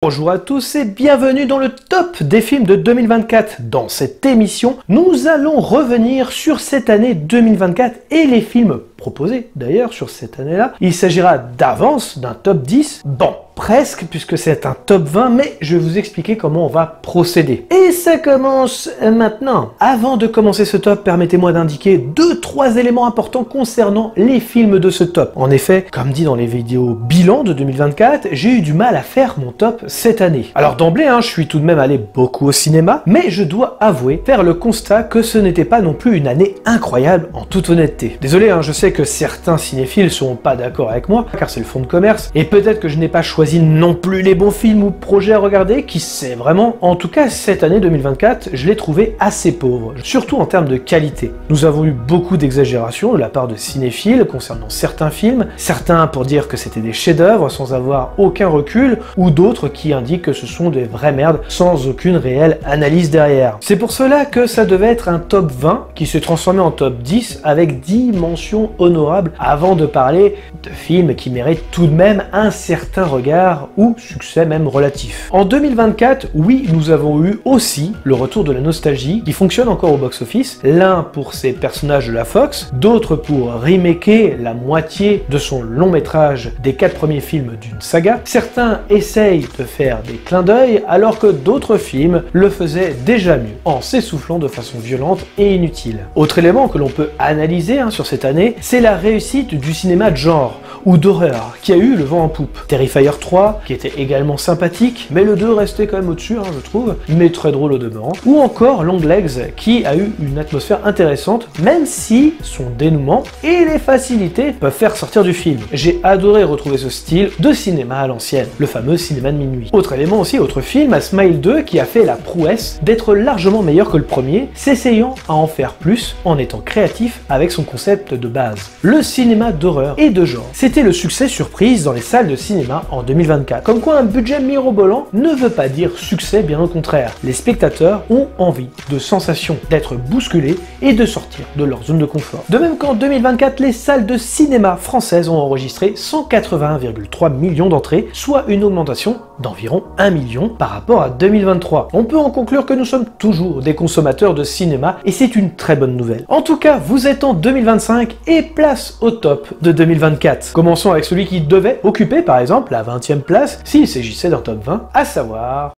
Bonjour à tous et bienvenue dans le top des films de 2024. Dans cette émission, nous allons revenir sur cette année 2024 et les films proposés d'ailleurs sur cette année-là. Il s'agira d'avance d'un top 10. Bon, presque, puisque c'est un top 20, mais je vais vous expliquer comment on va procéder. Et ça commence maintenant. Avant de commencer ce top, permettez-moi d'indiquer 2-3 éléments importants concernant les films de ce top. En effet, comme dit dans les vidéos bilan de 2024, j'ai eu du mal à faire mon top cette année. Alors d'emblée, je suis tout de même allé beaucoup au cinéma, mais je dois avouer, faire le constat que ce n'était pas non plus une année incroyable en toute honnêteté. Désolé, je sais que certains cinéphiles seront pas d'accord avec moi, car c'est le fond de commerce, et peut-être que je n'ai pas choisi non plus les bons films ou projets à regarder, qui sait vraiment. En tout cas, cette année 2024, je l'ai trouvé assez pauvre, surtout en termes de qualité. Nous avons eu beaucoup d'exagérations de la part de cinéphiles concernant certains films, certains pour dire que c'était des chefs-d'œuvre sans avoir aucun recul, ou d'autres qui indiquent que ce sont des vraies merdes sans aucune réelle analyse derrière. C'est pour cela que ça devait être un top 20 qui s'est transformé en top 10 avec 10 mentions honorables avant de parler de films qui méritent tout de même un certain regard ou succès même relatif. En 2024, oui, nous avons eu aussi le retour de la nostalgie qui fonctionne encore au box-office, l'un pour ses personnages de la Fox, d'autres pour remaker la moitié de son long métrage des 4 premiers films d'une saga. Certains essayent de faire des clins d'œil alors que d'autres films le faisaient déjà mieux, en s'essoufflant de façon violente et inutile. Autre élément que l'on peut analyser sur cette année, c'est la réussite du cinéma de genre ou d'horreur qui a eu le vent en poupe. Terrifier 3, qui était également sympathique, mais le 2 restait quand même au-dessus, je trouve, mais très drôle au demeurant. Ou encore Longlegs, qui a eu une atmosphère intéressante, même si son dénouement et les facilités peuvent faire sortir du film. J'ai adoré retrouver ce style de cinéma à l'ancienne, le fameux cinéma de minuit. Autre élément aussi, autre film, Smile 2, qui a fait la prouesse d'être largement meilleur que le premier, s'essayant à en faire plus en étant créatif avec son concept de base. Le cinéma d'horreur et de genre. C'était le succès surprise dans les salles de cinéma en 2024. Comme quoi un budget mirobolant ne veut pas dire succès, bien au contraire. Les spectateurs ont envie de sensations, d'être bousculés et de sortir de leur zone de confort. De même qu'en 2024, les salles de cinéma françaises ont enregistré 181,3 millions d'entrées, soit une augmentation d'environ 1 million par rapport à 2023. On peut en conclure que nous sommes toujours des consommateurs de cinéma et c'est une très bonne nouvelle. En tout cas, vous êtes en 2025 et place au top de 2024. Commençons avec celui qui devait occuper par exemple la 20e place s'il s'agissait d'un top 20, à savoir...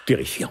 Terrifiant.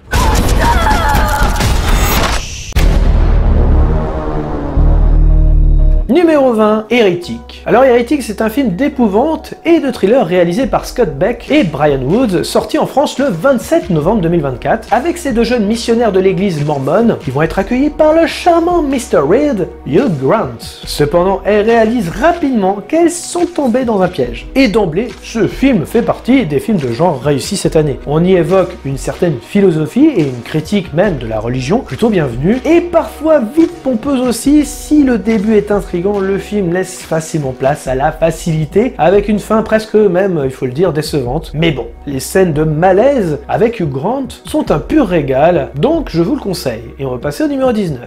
Numéro 20, Hérétique. Alors Hérétique, c'est un film d'épouvante et de thriller réalisé par Scott Beck et Brian Woods, sorti en France le 27 novembre 2024, avec ces deux jeunes missionnaires de l'église mormone qui vont être accueillis par le charmant Mr. Reed, Hugh Grant. Cependant, elles réalisent rapidement qu'elles sont tombées dans un piège. Et d'emblée, ce film fait partie des films de genre réussis cette année. On y évoque une certaine philosophie et une critique même de la religion, plutôt bienvenue, et parfois vite pompeuse aussi. Si le début est intriguant, le film laisse facilement place à la facilité, avec une fin presque même, il faut le dire, décevante. Mais bon, les scènes de malaise avec Hugh Grant sont un pur régal, donc je vous le conseille. Et on va passer au numéro 19.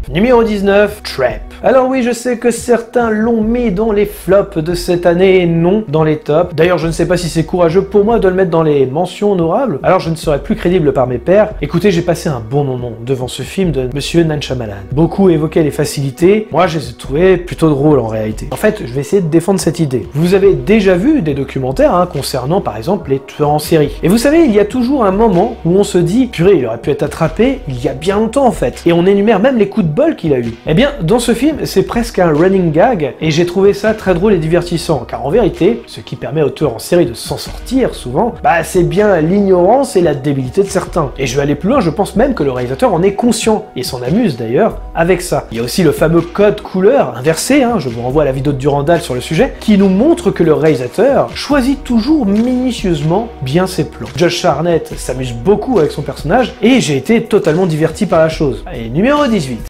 Numéro 19, Trap. Alors oui, je sais que certains l'ont mis dans les flops de cette année et non dans les tops. D'ailleurs, je ne sais pas si c'est courageux pour moi de le mettre dans les mentions honorables, alors je ne serai plus crédible par mes pairs. Écoutez, j'ai passé un bon moment devant ce film de Monsieur Shyamalan. Beaucoup évoquaient les facilités, moi je les ai trouvés plutôt drôles en réalité. En fait, je vais essayer de défendre cette idée. Vous avez déjà vu des documentaires concernant par exemple les tueurs en série. Et vous savez, il y a toujours un moment où on se dit, purée, il aurait pu être attrapé il y a bien longtemps en fait. Et on énumère même les coups de bol qu'il a eu. Eh bien, dans ce film, film, c'est presque un running gag, et j'ai trouvé ça très drôle et divertissant, car en vérité, ce qui permet aux tueurs en série de s'en sortir souvent, c'est bien l'ignorance et la débilité de certains. Et je vais aller plus loin, je pense même que le réalisateur en est conscient, et s'en amuse d'ailleurs avec ça. Il y a aussi le fameux code couleur inversé, je vous renvoie à la vidéo de Durandal sur le sujet, qui nous montre que le réalisateur choisit toujours minutieusement bien ses plans. Josh Hartnett s'amuse beaucoup avec son personnage, et j'ai été totalement diverti par la chose. Et numéro 18.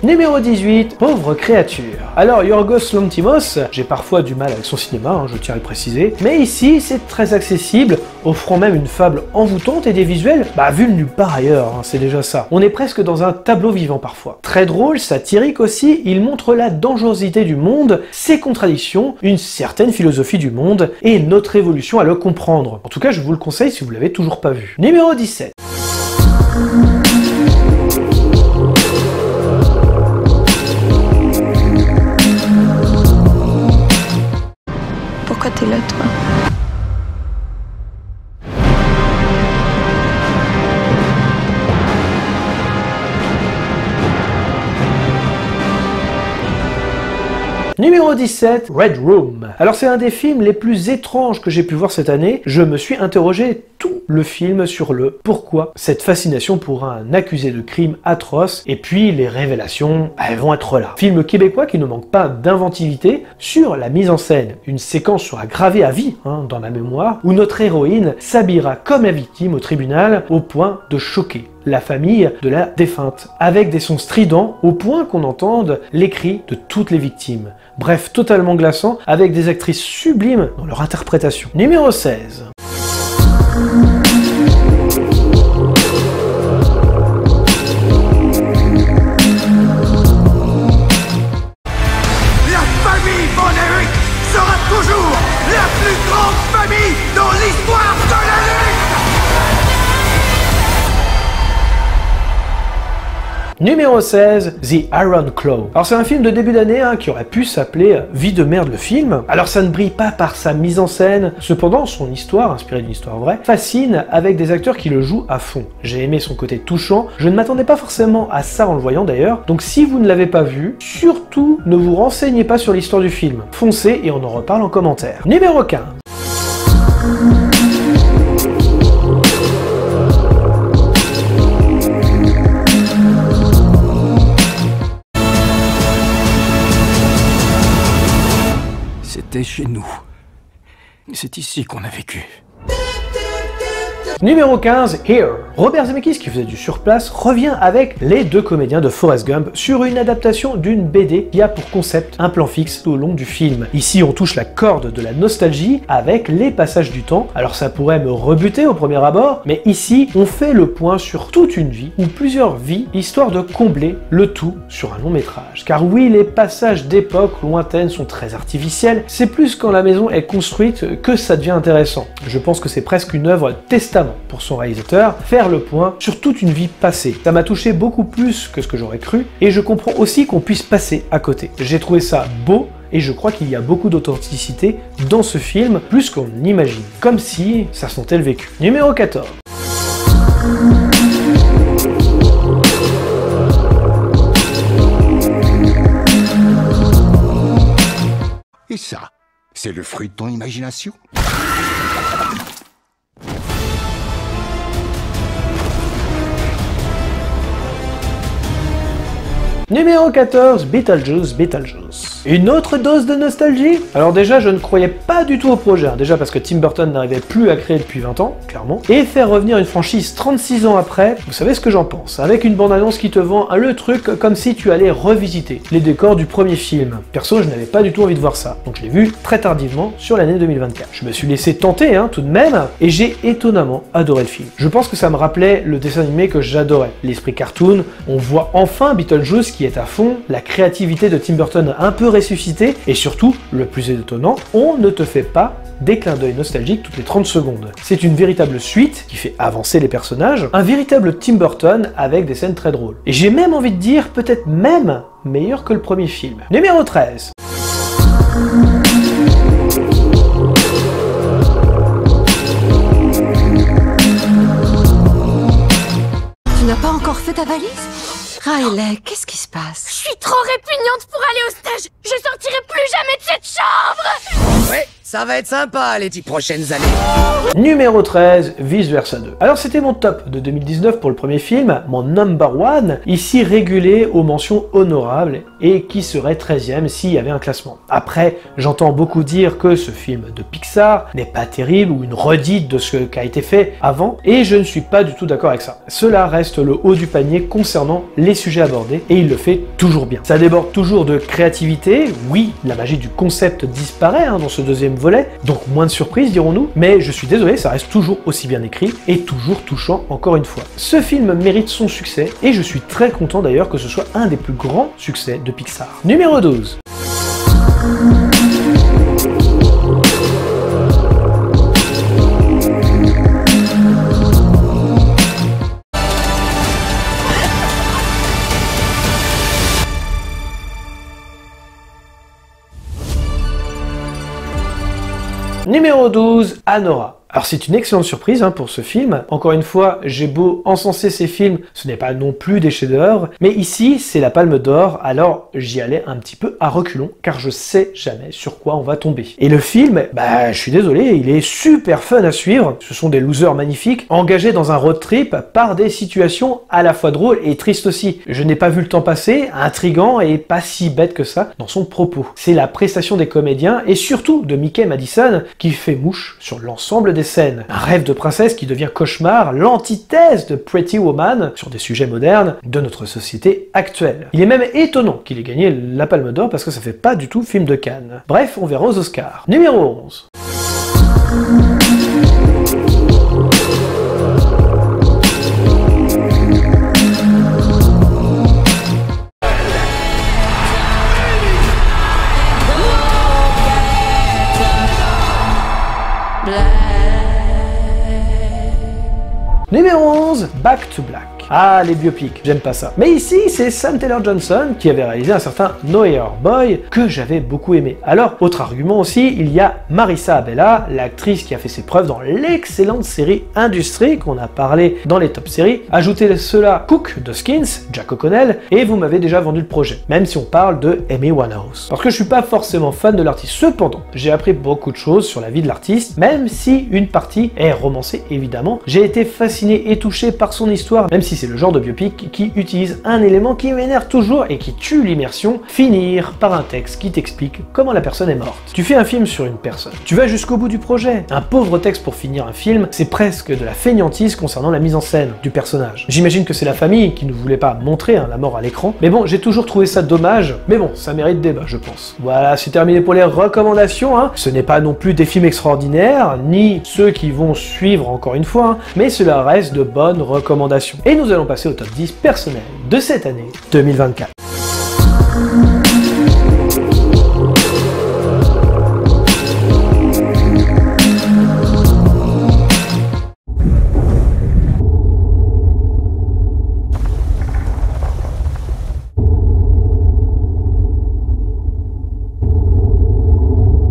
Numéro 18, pauvre créature. Alors Yorgos Lanthimos, j'ai parfois du mal avec son cinéma, je tiens à le préciser, mais ici c'est très accessible, offrant même une fable envoûtante et des visuels, vus de nulle part ailleurs, c'est déjà ça. On est presque dans un tableau vivant parfois. Très drôle, satirique aussi, il montre la dangerosité du monde, ses contradictions, une certaine philosophie du monde, et notre évolution à le comprendre. En tout cas, je vous le conseille si vous l'avez toujours pas vu. Numéro 17. Pourquoi t'es là, toi? Numéro 17, Red Room. Alors c'est un des films les plus étranges que j'ai pu voir cette année. Je me suis interrogé tout le film sur le pourquoi cette fascination pour un accusé de crime atroce, et puis les révélations, elles vont être là. Film québécois qui ne manque pas d'inventivité sur la mise en scène. Une séquence sera gravée à vie dans ma mémoire, où notre héroïne s'habillera comme la victime au tribunal au point de choquer la famille de la défunte, avec des sons stridents au point qu'on entende les cris de toutes les victimes. Bref, totalement glaçant, avec des actrices sublimes dans leur interprétation. Numéro 16. La famille Von Erich sera toujours la plus grande famille dans l'histoire de la lutte. Numéro 16, The Iron Claw. Alors c'est un film de début d'année qui aurait pu s'appeler Vie de merde le film. Alors ça ne brille pas par sa mise en scène, cependant son histoire, inspirée d'une histoire vraie, fascine avec des acteurs qui le jouent à fond. J'ai aimé son côté touchant, je ne m'attendais pas forcément à ça en le voyant d'ailleurs, donc si vous ne l'avez pas vu, surtout ne vous renseignez pas sur l'histoire du film. Foncez et on en reparle en commentaire. Numéro 15. C'était chez nous. C'est ici qu'on a vécu. Numéro 15, Here. Robert Zemeckis, qui faisait du surplace, revient avec les deux comédiens de Forrest Gump sur une adaptation d'une BD qui a pour concept un plan fixe tout au long du film. Ici, on touche la corde de la nostalgie avec les passages du temps. Alors ça pourrait me rebuter au premier abord, mais ici, on fait le point sur toute une vie ou plusieurs vies, histoire de combler le tout sur un long métrage. Car oui, les passages d'époque lointaine sont très artificiels, c'est plus quand la maison est construite que ça devient intéressant. Je pense que c'est presque une œuvre testament pour son réalisateur, faire le point sur toute une vie passée. Ça m'a touché beaucoup plus que ce que j'aurais cru, et je comprends aussi qu'on puisse passer à côté. J'ai trouvé ça beau, et je crois qu'il y a beaucoup d'authenticité dans ce film, plus qu'on n'imagine. Comme si ça sentait le vécu. Numéro 14. Et ça, c'est le fruit de ton imagination? Numéro 14, Beetlejuice, Beetlejuice. Une autre dose de nostalgie? Alors déjà, je ne croyais pas du tout au projet, déjà parce que Tim Burton n'arrivait plus à créer depuis 20 ans, clairement, et faire revenir une franchise 36 ans après, vous savez ce que j'en pense, avec une bande-annonce qui te vend le truc comme si tu allais revisiter les décors du premier film. Perso, je n'avais pas du tout envie de voir ça, donc je l'ai vu très tardivement sur l'année 2024. Je me suis laissé tenter, tout de même, et j'ai étonnamment adoré le film. Je pense que ça me rappelait le dessin animé que j'adorais, l'esprit cartoon, on voit enfin Beetlejuice qui est à fond, la créativité de Tim Burton un peu ressuscitée, et surtout, le plus étonnant, on ne te fait pas des clins d'œil nostalgiques toutes les 30 secondes. C'est une véritable suite qui fait avancer les personnages, un véritable Tim Burton avec des scènes très drôles. Et j'ai même envie de dire, peut-être même meilleur que le premier film. Numéro 13. Tu n'as pas encore fait ta valise? Riley, qu'est-ce qui se passe? Je suis trop répugnante pour aller au stage. Je sortirai plus jamais de cette chambre. Ouais, ça va être sympa les 10 prochaines années. Numéro 13, Vice Versa 2. Alors c'était mon top de 2019 pour le premier film, mon number one, ici régulé aux mentions honorables et qui serait 13e s'il y avait un classement. Après, j'entends beaucoup dire que ce film de Pixar n'est pas terrible ou une redite de ce qui a été fait avant, et je ne suis pas du tout d'accord avec ça. Cela reste le haut du panier concernant les sujets abordés, et il le fait toujours bien. Ça déborde toujours de créativité, oui, la magie du concept disparaît dans ce deuxième volet, donc moins de surprises dirons-nous, mais je suis désolé, ça reste toujours aussi bien écrit et toujours touchant encore une fois. Ce film mérite son succès, et je suis très content d'ailleurs que ce soit un des plus grands succès de Pixar. Numéro 12. Numéro 12, Anora. Alors c'est une excellente surprise pour ce film. Encore une fois, j'ai beau encenser ces films, ce n'est pas non plus des chefs-d'œuvre, mais ici c'est la Palme d'Or, alors j'y allais un petit peu à reculons, car je sais jamais sur quoi on va tomber. Et le film, je suis désolé, il est super fun à suivre. Ce sont des losers magnifiques, engagés dans un road trip par des situations à la fois drôles et tristes aussi. Je n'ai pas vu le temps passer, intriguant et pas si bête que ça dans son propos. C'est la prestation des comédiens et surtout de Mickey Madison qui fait mouche sur l'ensemble des scènes. Un rêve de princesse qui devient cauchemar, l'antithèse de Pretty Woman sur des sujets modernes de notre société actuelle. Il est même étonnant qu'il ait gagné la Palme d'Or parce que ça fait pas du tout film de Cannes. Bref, on verra aux Oscars. Numéro 11. Numéro 11, Back to Black. Ah, les biopics, j'aime pas ça. Mais ici, c'est Sam Taylor Johnson qui avait réalisé un certain No Your Boy que j'avais beaucoup aimé. Alors, autre argument aussi, il y a Marissa Abela, l'actrice qui a fait ses preuves dans l'excellente série Industrie qu'on a parlé dans les top séries. Ajoutez cela Cook de Skins, Jack O'Connell, et vous m'avez déjà vendu le projet, même si on parle de Amy Winehouse. Parce que je suis pas forcément fan de l'artiste, cependant, j'ai appris beaucoup de choses sur la vie de l'artiste, même si une partie est romancée évidemment. J'ai été fasciné et touché par son histoire, même si c'est le genre de biopic qui utilise un élément qui m'énerve toujours et qui tue l'immersion, finir par un texte qui t'explique comment la personne est morte. Tu fais un film sur une personne, tu vas jusqu'au bout du projet. Un pauvre texte pour finir un film, c'est presque de la fainéantise concernant la mise en scène du personnage. J'imagine que c'est la famille qui ne voulait pas montrer la mort à l'écran, mais bon, j'ai toujours trouvé ça dommage, mais bon, ça mérite débat, je pense. Voilà, c'est terminé pour les recommandations, Ce n'est pas non plus des films extraordinaires, ni ceux qui vont suivre encore une fois, mais cela reste de bonnes recommandations. Et nous allons passer au top 10 personnel de cette année 2024.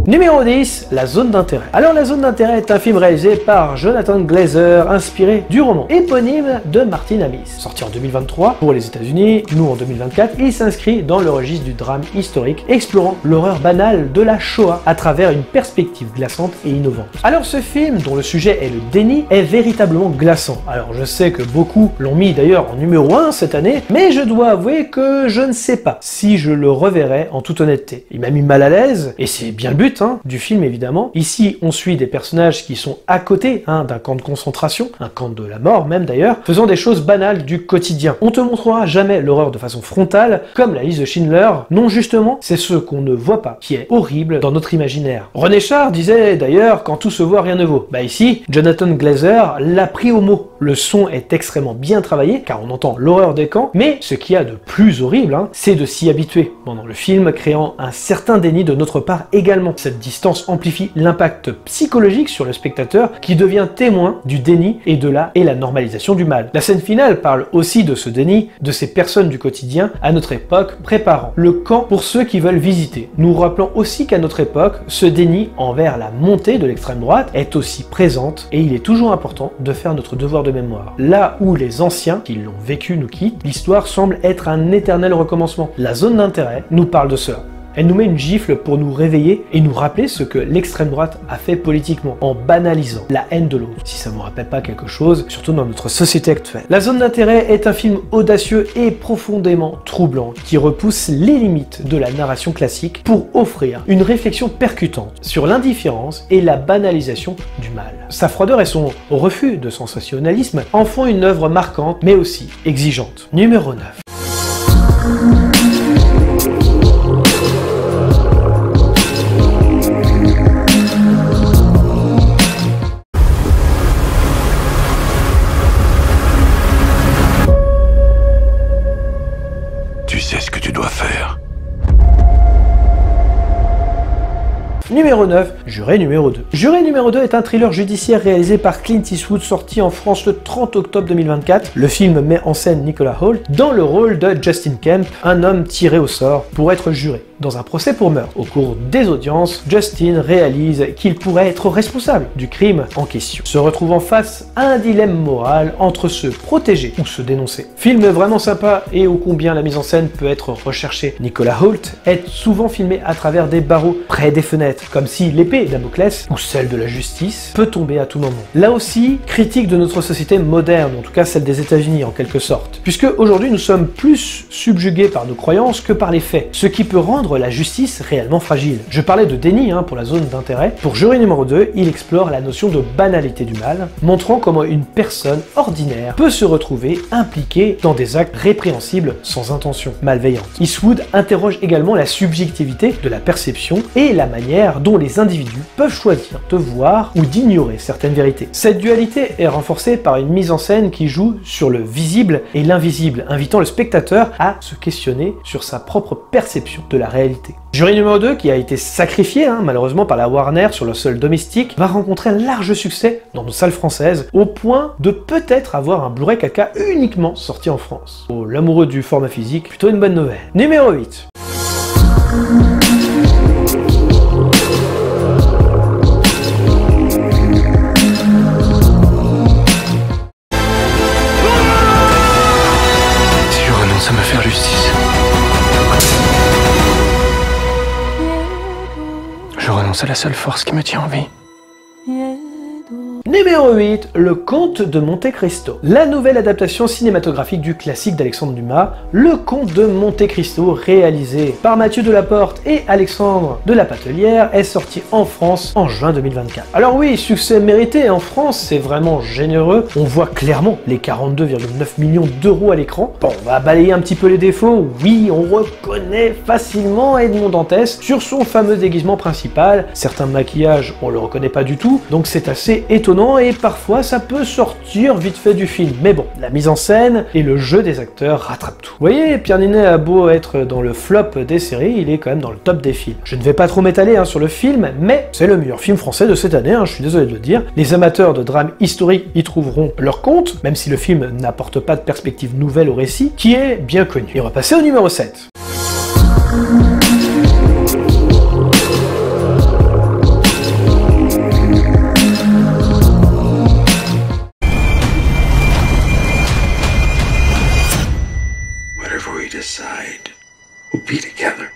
Numéro 10, La Zone d'Intérêt. Alors La Zone d'Intérêt est un film réalisé par Jonathan Glazer, inspiré du roman éponyme de Martin Amis. Sorti en 2023 pour les États-Unis, nous en 2024, il s'inscrit dans le registre du drame historique, explorant l'horreur banale de la Shoah à travers une perspective glaçante et innovante. Alors ce film, dont le sujet est le déni, est véritablement glaçant. Alors je sais que beaucoup l'ont mis d'ailleurs en numéro 1 cette année, mais je dois avouer que je ne sais pas si je le reverrai en toute honnêteté. Il m'a mis mal à l'aise, et c'est bien le but du film évidemment. Ici, on suit des personnages qui sont à côté d'un camp de concentration, un camp de la mort même d'ailleurs, faisant des choses banales du quotidien. On te montrera jamais l'horreur de façon frontale, comme la liste de Schindler. Non, justement, c'est ce qu'on ne voit pas qui est horrible dans notre imaginaire. René Char disait d'ailleurs, quand tout se voit, rien ne vaut. Ici, Jonathan Glazer l'a pris au mot. Le son est extrêmement bien travaillé, car on entend l'horreur des camps, mais ce qu'il y a de plus horrible, c'est de s'y habituer pendant le film, créant un certain déni de notre part également. Cette distance amplifie l'impact psychologique sur le spectateur qui devient témoin du déni et de la normalisation du mal. La scène finale parle aussi de ce déni, de ces personnes du quotidien à notre époque, préparant le camp pour ceux qui veulent visiter. Nous rappelons aussi qu'à notre époque, ce déni envers la montée de l'extrême droite est aussi présente et il est toujours important de faire notre devoir de mémoire. Là où les anciens qui l'ont vécu nous quittent, l'histoire semble être un éternel recommencement. La zone d'intérêt nous parle de cela. Elle nous met une gifle pour nous réveiller et nous rappeler ce que l'extrême droite a fait politiquement, en banalisant la haine de l'autre. Si ça vous rappelle pas quelque chose, surtout dans notre société actuelle. La zone d'intérêt est un film audacieux et profondément troublant, qui repousse les limites de la narration classique pour offrir une réflexion percutante sur l'indifférence et la banalisation du mal. Sa froideur et son refus de sensationnalisme en font une œuvre marquante, mais aussi exigeante. Numéro 9. Tu sais ce que tu dois faire. Numéro 9, Juré numéro 2. Juré numéro 2 est un thriller judiciaire réalisé par Clint Eastwood, sorti en France le 30 octobre 2024. Le film met en scène Nicholas Hoult dans le rôle de Justin Kemp, un homme tiré au sort pour être juré dans un procès pour meurtre. Au cours des audiences, Justin réalise qu'il pourrait être responsable du crime en question, se retrouvant face à un dilemme moral entre se protéger ou se dénoncer. Film vraiment sympa et ô combien la mise en scène peut être recherchée. Nicholas Hoult est souvent filmé à travers des barreaux près des fenêtres, comme si l'épée Damoclès, ou celle de la justice, peut tomber à tout moment. Là aussi, critique de notre société moderne, en tout cas celle des États-Unis en quelque sorte, puisque aujourd'hui nous sommes plus subjugués par nos croyances que par les faits, ce qui peut rendre la justice réellement fragile. Je parlais de déni pour la zone d'intérêt. Pour Juré numéro 2, il explore la notion de banalité du mal, montrant comment une personne ordinaire peut se retrouver impliquée dans des actes répréhensibles sans intention malveillante. Eastwood interroge également la subjectivité de la perception et la manière dont les individus peuvent choisir de voir ou d'ignorer certaines vérités. Cette dualité est renforcée par une mise en scène qui joue sur le visible et l'invisible, invitant le spectateur à se questionner sur sa propre perception de la réalité. Juré numéro 2, qui a été sacrifié malheureusement par la Warner sur le sol domestique, va rencontrer un large succès dans nos salles françaises, au point de peut-être avoir un Blu-ray 4K uniquement sorti en France. Pour l'amoureux du format physique, plutôt une bonne nouvelle. Numéro 8. Si je renonce à me faire justice, je renonce à la seule force qui me tient en vie. Numéro 8, Le Comte de Monte Cristo. La nouvelle adaptation cinématographique du classique d'Alexandre Dumas, Le Comte de Monte Cristo, réalisé par Mathieu Delaporte et Alexandre de la Patelière, est sorti en France en juin 2024. Alors oui, succès mérité en France, c'est vraiment généreux. On voit clairement les 42,9 millions d'euros à l'écran. Bon, on va balayer un petit peu les défauts. Oui, on reconnaît facilement Edmond Dantès sur son fameux déguisement principal. Certains maquillages, on le reconnaît pas du tout, donc c'est assez étonnant et parfois ça peut sortir vite fait du film. Mais bon, la mise en scène et le jeu des acteurs rattrapent tout. Vous voyez, Pierre Ninet a beau être dans le flop des séries, il est quand même dans le top des films. Je ne vais pas trop m'étaler sur le film, mais c'est le meilleur film français de cette année, je suis désolé de le dire. Les amateurs de drame historique y trouveront leur compte, même si le film n'apporte pas de perspective nouvelle au récit, qui est bien connu. Et on va passer au numéro 7. We'll be together.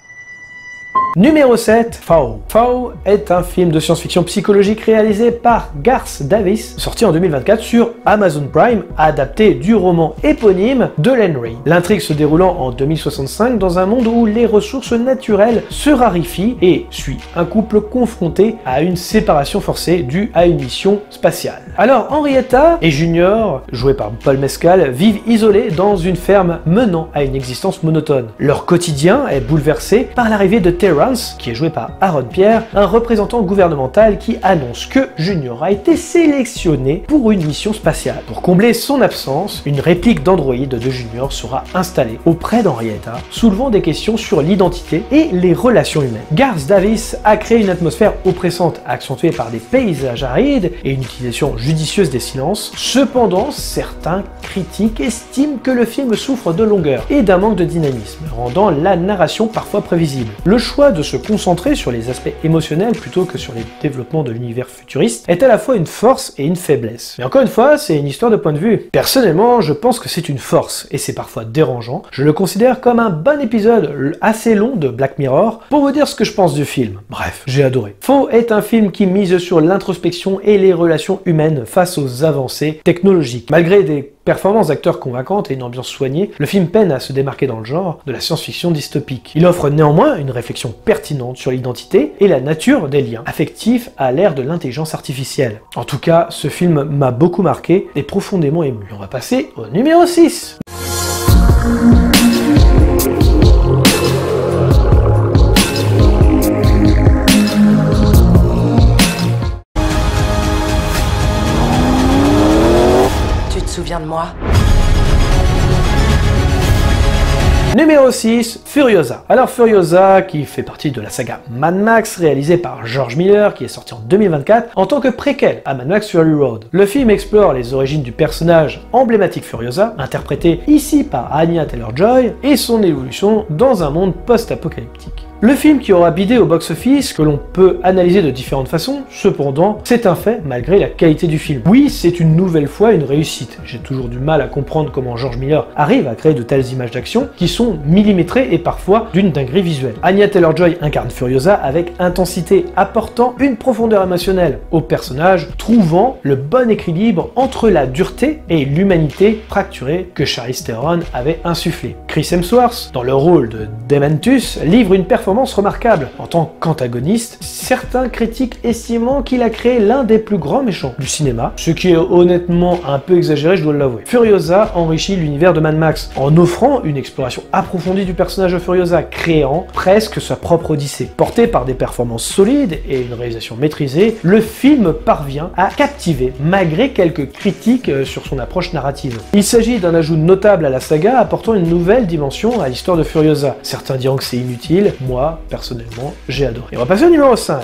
Numéro 7, Foe. Foe est un film de science-fiction psychologique réalisé par Garth Davis, sorti en 2024 sur Amazon Prime, adapté du roman éponyme de Len Wein. L'intrigue se déroulant en 2065 dans un monde où les ressources naturelles se raréfient et suit un couple confronté à une séparation forcée due à une mission spatiale. Alors Henrietta et Junior, joués par Paul Mescal, vivent isolés dans une ferme menant à une existence monotone. Leur quotidien est bouleversé par l'arrivée de Terra, Lawrence, qui est joué par Aaron Pierre, un représentant gouvernemental qui annonce que Junior a été sélectionné pour une mission spatiale. Pour combler son absence, une réplique d'androïde de Junior sera installée auprès d'Henrietta, soulevant des questions sur l'identité et les relations humaines. Garth Davis a créé une atmosphère oppressante accentuée par des paysages arides et une utilisation judicieuse des silences. Cependant, certains critiques estiment que le film souffre de longueur et d'un manque de dynamisme, rendant la narration parfois prévisible. Le choix de se concentrer sur les aspects émotionnels plutôt que sur les développements de l'univers futuriste est à la fois une force et une faiblesse. Mais encore une fois, c'est une histoire de point de vue. Personnellement, je pense que c'est une force, et c'est parfois dérangeant. Je le considère comme un bon épisode assez long de Black Mirror pour vous dire ce que je pense du film. Bref, j'ai adoré. Faux est un film qui mise sur l'introspection et les relations humaines face aux avancées technologiques. Malgré des performances d'acteurs convaincantes et une ambiance soignée, le film peine à se démarquer dans le genre de la science-fiction dystopique. Il offre néanmoins une réflexion pertinente sur l'identité et la nature des liens affectifs à l'ère de l'intelligence artificielle. En tout cas, ce film m'a beaucoup marqué et profondément ému. On va passer au numéro 6. Souviens de moi. Numéro 6, Furiosa. Alors Furiosa, qui fait partie de la saga Mad Max, réalisée par George Miller, qui est sorti en 2024, en tant que préquel à Mad Max Fury Road. Le film explore les origines du personnage emblématique Furiosa, interprété ici par Anya Taylor-Joy, et son évolution dans un monde post-apocalyptique. Le film qui aura bidé au box-office, que l'on peut analyser de différentes façons, cependant, c'est un fait malgré la qualité du film. Oui, c'est une nouvelle fois une réussite. J'ai toujours du mal à comprendre comment George Miller arrive à créer de telles images d'action qui sont millimétrées et parfois d'une dinguerie visuelle. Anya Taylor-Joy incarne Furiosa avec intensité, apportant une profondeur émotionnelle au personnage, trouvant le bon équilibre entre la dureté et l'humanité fracturée que Charlize Theron avait insufflée. Chris Hemsworth, dans le rôle de Dementus, livre une performance remarquable. En tant qu'antagoniste, certains critiques estimant qu'il a créé l'un des plus grands méchants du cinéma, ce qui est honnêtement un peu exagéré, je dois l'avouer. Furiosa enrichit l'univers de Mad Max en offrant une exploration approfondie du personnage de Furiosa, créant presque sa propre odyssée. Porté par des performances solides et une réalisation maîtrisée, le film parvient à captiver malgré quelques critiques sur son approche narrative. Il s'agit d'un ajout notable à la saga, apportant une nouvelle dimension à l'histoire de Furiosa. Certains diront que c'est inutile, moi personnellement j'ai adoré. Et on va passer au numéro 5.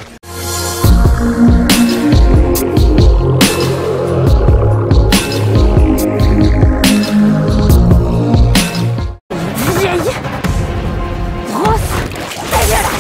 Vieille, grosse, dégueulasse.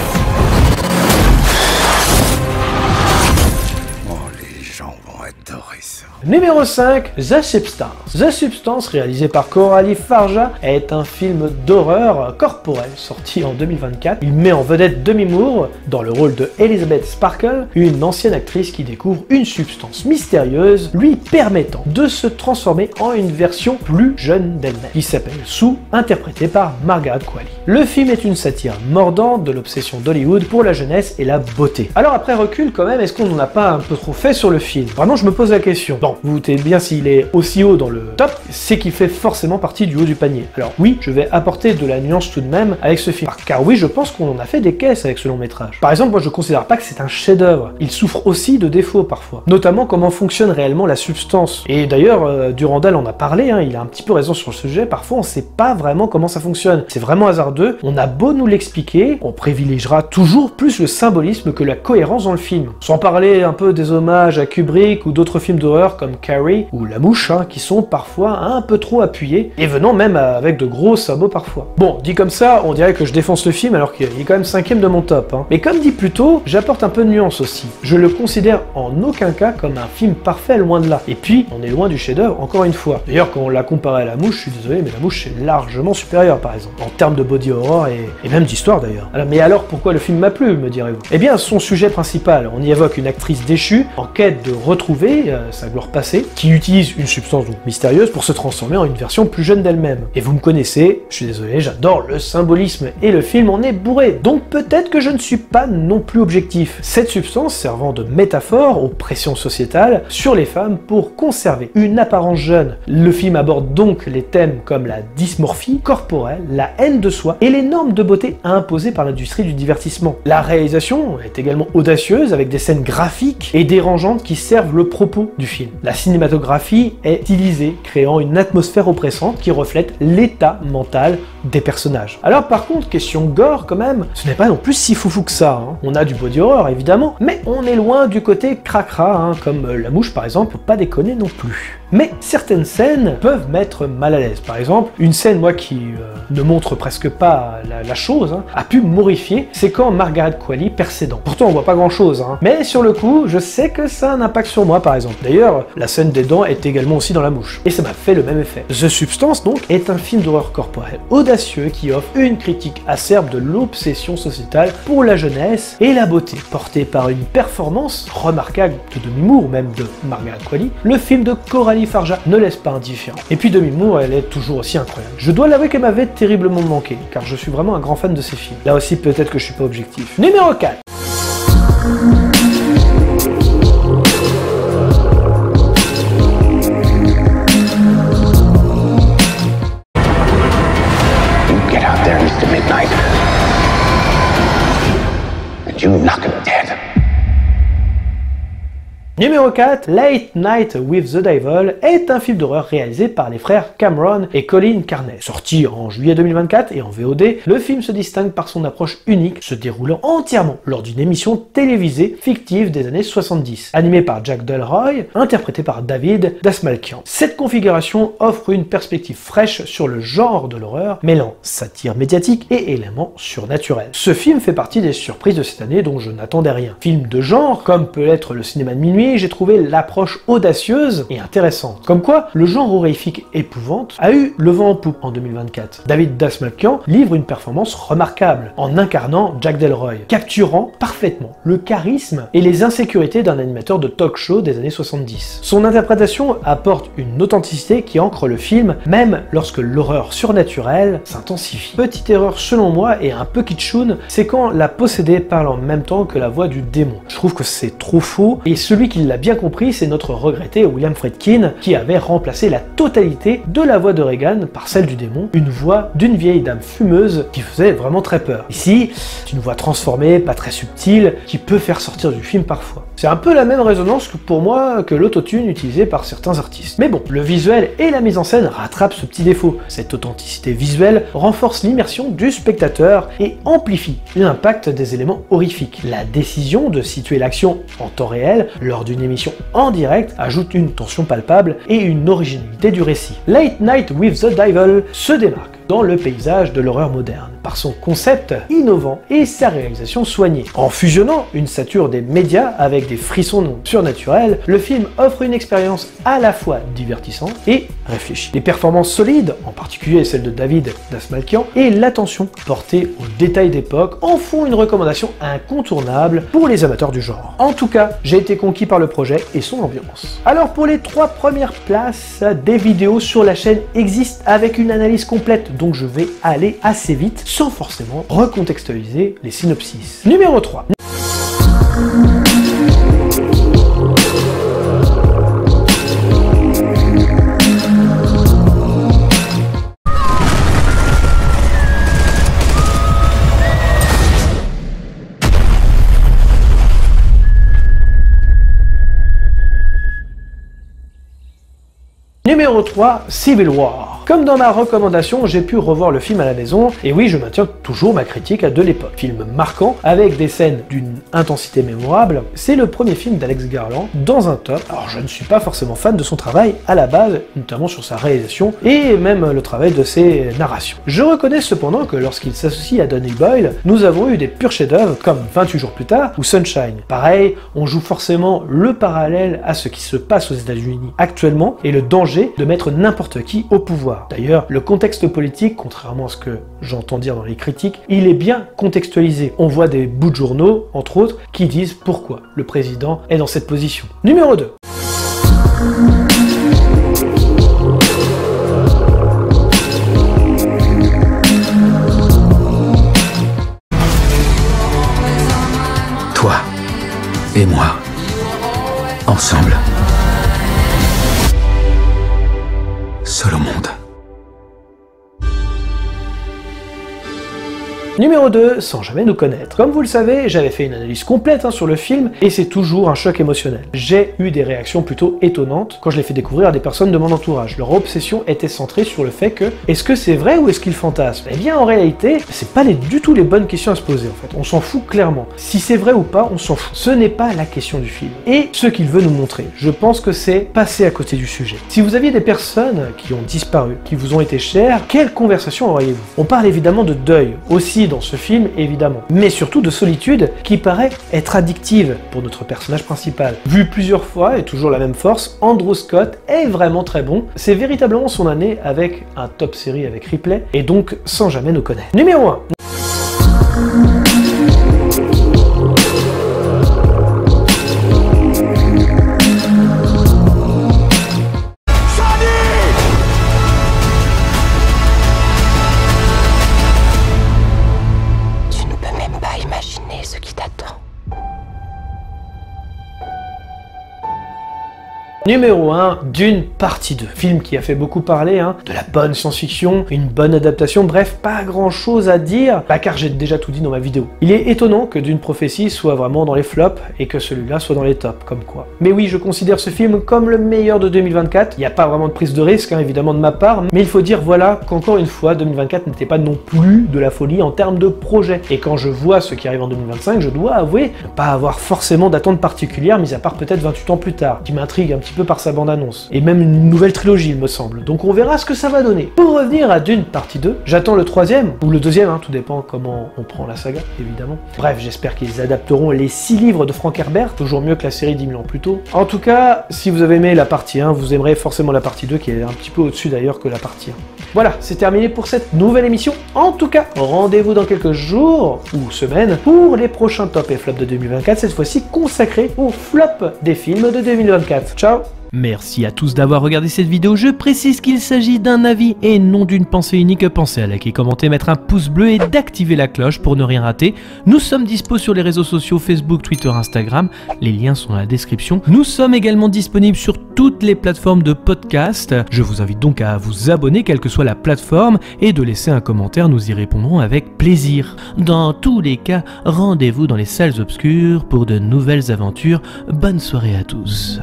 Oh, les gens vont adorer ça. Numéro 5, The Substance. The Substance, réalisé par Coralie Farja, est un film d'horreur corporelle sorti en 2024. Il met en vedette Demi Moore dans le rôle de Elizabeth Sparkle, une ancienne actrice qui découvre une substance mystérieuse lui permettant de se transformer en une version plus jeune d'elle-même, qui s'appelle Sue, interprétée par Margaret Qualley. Le film est une satire mordante de l'obsession d'Hollywood pour la jeunesse et la beauté. Alors après recul quand même, est-ce qu'on n'en a pas un peu trop fait sur le film? Vraiment, je me pose la question. Bon, vous vous doutez bien, s'il est aussi haut dans le top, c'est qu'il fait forcément partie du haut du panier. Alors oui, je vais apporter de la nuance tout de même avec ce film, car oui, je pense qu'on en a fait des caisses avec ce long métrage. Par exemple, moi je considère pas que c'est un chef-d'œuvre. Il souffre aussi de défauts parfois, notamment comment fonctionne réellement la substance. Et d'ailleurs, Durandal en a parlé, il a un petit peu raison sur le sujet, parfois on sait pas vraiment comment ça fonctionne. C'est vraiment hasardeux, on a beau nous l'expliquer, on privilégiera toujours plus le symbolisme que la cohérence dans le film. Sans parler un peu des hommages à Kubrick ou d'autres films d'horreur comme Carrie ou La Mouche, qui sont parfois un peu trop appuyés, et venant même avec de gros sabots parfois. Bon, dit comme ça, on dirait que je défonce le film alors qu'il est quand même 5ème de mon top. Mais comme dit plus tôt, j'apporte un peu de nuance aussi. Je le considère en aucun cas comme un film parfait, loin de là. Et puis, on est loin du chef-d'œuvre, encore une fois. D'ailleurs, quand on l'a comparé à La Mouche, je suis désolé, mais La Mouche est largement supérieure, par exemple, en termes de body horror et même d'histoire d'ailleurs. Mais alors, pourquoi le film m'a plu, me direz-vous? Eh bien, son sujet principal, on y évoque une actrice déchue, en quête quête de retrouver sa gloire passée, qui utilise une substance donc mystérieuse pour se transformer en une version plus jeune d'elle-même. Et vous me connaissez, je suis désolé, j'adore le symbolisme et le film en est bourré, donc peut-être que je ne suis pas non plus objectif. Cette substance servant de métaphore aux pressions sociétales sur les femmes pour conserver une apparence jeune. Le film aborde donc les thèmes comme la dysmorphie corporelle, la haine de soi et les normes de beauté imposées par l'industrie du divertissement. La réalisation est également audacieuse avec des scènes graphiques et dérangeantes qui servent le propos du film. La cinématographie est stylisée, créant une atmosphère oppressante qui reflète l'état mental des personnages. Alors par contre, question gore quand même, ce n'est pas non plus si foufou que ça. On a du body horror évidemment, mais on est loin du côté cracra, comme La Mouche par exemple, faut pas déconner non plus. Mais certaines scènes peuvent mettre mal à l'aise. Par exemple, une scène moi qui ne montre presque pas la chose, a pu m'horrifier, c'est quand Margaret Qualley perd ses dents. Pourtant on voit pas grand chose, mais sur le coup, je sais que ça a un impact sur moi par exemple. D'ailleurs, la scène des dents est également aussi dans La Mouche, et ça m'a fait le même effet. The Substance donc est un film d'horreur corporelle audacieux qui offre une critique acerbe de l'obsession sociétale pour la jeunesse et la beauté. Porté par une performance remarquable de Demi Moore, ou même de Margaret Qualley, le film de Coralie Farja ne laisse pas indifférent. Et puis Demi Moore, elle est toujours aussi incroyable. Je dois l'avouer qu'elle m'avait terriblement manqué, car je suis vraiment un grand fan de ses films. Là aussi, peut-être que je suis pas objectif. Numéro 4. Get out there, Mr. Midnight, and you knock him dead. Numéro 4, Late Night with the Devil est un film d'horreur réalisé par les frères Cameron et Colin Carney. Sorti en juillet 2024 et en VOD, le film se distingue par son approche unique, se déroulant entièrement lors d'une émission télévisée fictive des années 70, animée par Jack Delroy, interprété par David Dastmalchian. Cette configuration offre une perspective fraîche sur le genre de l'horreur, mêlant satire médiatique et éléments surnaturels. Ce film fait partie des surprises de cette année dont je n'attendais rien. Film de genre, comme peut l'être le cinéma de minuit, j'ai trouvé l'approche audacieuse et intéressante. Comme quoi, le genre horrifique épouvante a eu le vent en poupe en 2024. David Dastmalchian livre une performance remarquable en incarnant Jack Delroy, capturant parfaitement le charisme et les insécurités d'un animateur de talk show des années 70. Son interprétation apporte une authenticité qui ancre le film, même lorsque l'horreur surnaturelle s'intensifie. Petite erreur selon moi et un peu kitschoun, c'est quand la possédée parle en même temps que la voix du démon. Je trouve que c'est trop faux, et celui qui l'a bien compris, c'est notre regretté William Friedkin, qui avait remplacé la totalité de la voix de Regan par celle du démon, une voix d'une vieille dame fumeuse qui faisait vraiment très peur. Ici, c'est une voix transformée, pas très subtile, qui peut faire sortir du film parfois. C'est un peu la même résonance que pour moi que l'autotune utilisé par certains artistes. Mais bon, le visuel et la mise en scène rattrapent ce petit défaut. Cette authenticité visuelle renforce l'immersion du spectateur et amplifie l'impact des éléments horrifiques. La décision de situer l'action en temps réel lors d'une émission en direct ajoute une tension palpable et une originalité du récit. Late Night with the Devil se démarque dans le paysage de l'horreur moderne, par son concept innovant et sa réalisation soignée. En fusionnant une sature des médias avec des frissons surnaturels, le film offre une expérience à la fois divertissante et réfléchie. Les performances solides, en particulier celles de David Dastmalchian, et l'attention portée aux détails d'époque en font une recommandation incontournable pour les amateurs du genre. En tout cas, j'ai été conquis par le projet et son ambiance. Alors pour les 3 premières places, des vidéos sur la chaîne existent avec une analyse complète, donc je vais aller assez vite sans forcément recontextualiser les synopsis. Numéro 3. Numéro 3, Civil War. Comme dans ma recommandation, j'ai pu revoir le film à la maison, et oui, je maintiens toujours ma critique de l'époque. Film marquant, avec des scènes d'une intensité mémorable, c'est le premier film d'Alex Garland dans un top. Alors je ne suis pas forcément fan de son travail à la base, notamment sur sa réalisation, et même le travail de ses narrations. Je reconnais cependant que lorsqu'il s'associe à Danny Boyle, nous avons eu des purs chefs-d'œuvre comme 28 jours plus tard ou Sunshine. Pareil, on joue forcément le parallèle à ce qui se passe aux États-Unis actuellement, et le danger envisager de mettre n'importe qui au pouvoir. D'ailleurs, le contexte politique, contrairement à ce que j'entends dire dans les critiques, il est bien contextualisé. On voit des bouts de journaux, entre autres, qui disent pourquoi le président est dans cette position. Numéro 2. Toi et moi, ensemble, seul au monde. Numéro 2, sans jamais nous connaître. Comme vous le savez, j'avais fait une analyse complète sur le film et c'est toujours un choc émotionnel. J'ai eu des réactions plutôt étonnantes quand je l'ai fait découvrir à des personnes de mon entourage. Leur obsession était centrée sur le fait que est-ce que c'est vrai ou est-ce qu'il fantasme? Eh bien en réalité, c'est pas du tout les bonnes questions à se poser en fait. On s'en fout clairement. Si c'est vrai ou pas, on s'en fout. Ce n'est pas la question du film. Et ce qu'il veut nous montrer, je pense que c'est passer à côté du sujet. Si vous aviez des personnes qui ont disparu, qui vous ont été chères, quelle conversation auriez-vous? On parle évidemment de deuil, aussi dans ce film évidemment, mais surtout de solitude qui paraît être addictive pour notre personnage principal. Vu plusieurs fois et toujours la même force, Andrew Scott est vraiment très bon. C'est véritablement son année avec un top série avec Ripley et donc sans jamais nous connaître. Numéro 1. Numéro 1, Dune partie 2. Film qui a fait beaucoup parler, de la bonne science-fiction, une bonne adaptation, bref, pas grand chose à dire, car j'ai déjà tout dit dans ma vidéo. Il est étonnant que Dune Prophétie soit vraiment dans les flops et que celui-là soit dans les tops, comme quoi. Mais oui, je considère ce film comme le meilleur de 2024, il n'y a pas vraiment de prise de risque, évidemment de ma part, mais il faut dire voilà qu'encore une fois, 2024 n'était pas non plus de la folie en termes de projet. Et quand je vois ce qui arrive en 2025, je dois avouer ne pas avoir forcément d'attente particulière, mis à part peut-être 28 ans plus tard, qui m'intrigue un petit peu par sa bande-annonce. Et même une nouvelle trilogie, il me semble. Donc on verra ce que ça va donner. Pour revenir à Dune partie 2, j'attends le troisième, ou le deuxième, tout dépend comment on prend la saga, évidemment. Bref, j'espère qu'ils adapteront les 6 livres de Frank Herbert, toujours mieux que la série 10 000 ans plus tôt. En tout cas, si vous avez aimé la partie 1, vous aimerez forcément la partie 2, qui est un petit peu au-dessus d'ailleurs que la partie 1. Voilà, c'est terminé pour cette nouvelle émission. En tout cas, rendez-vous dans quelques jours, ou semaines, pour les prochains top et flops de 2024, cette fois-ci consacrés au flop des films de 2024. Ciao! Merci à tous d'avoir regardé cette vidéo, je précise qu'il s'agit d'un avis et non d'une pensée unique. Pensez à liker, commenter, mettre un pouce bleu et d'activer la cloche pour ne rien rater. Nous sommes dispo sur les réseaux sociaux Facebook, Twitter, Instagram, les liens sont dans la description. Nous sommes également disponibles sur toutes les plateformes de podcast. Je vous invite donc à vous abonner quelle que soit la plateforme et de laisser un commentaire, nous y répondrons avec plaisir. Dans tous les cas, rendez-vous dans les salles obscures pour de nouvelles aventures. Bonne soirée à tous.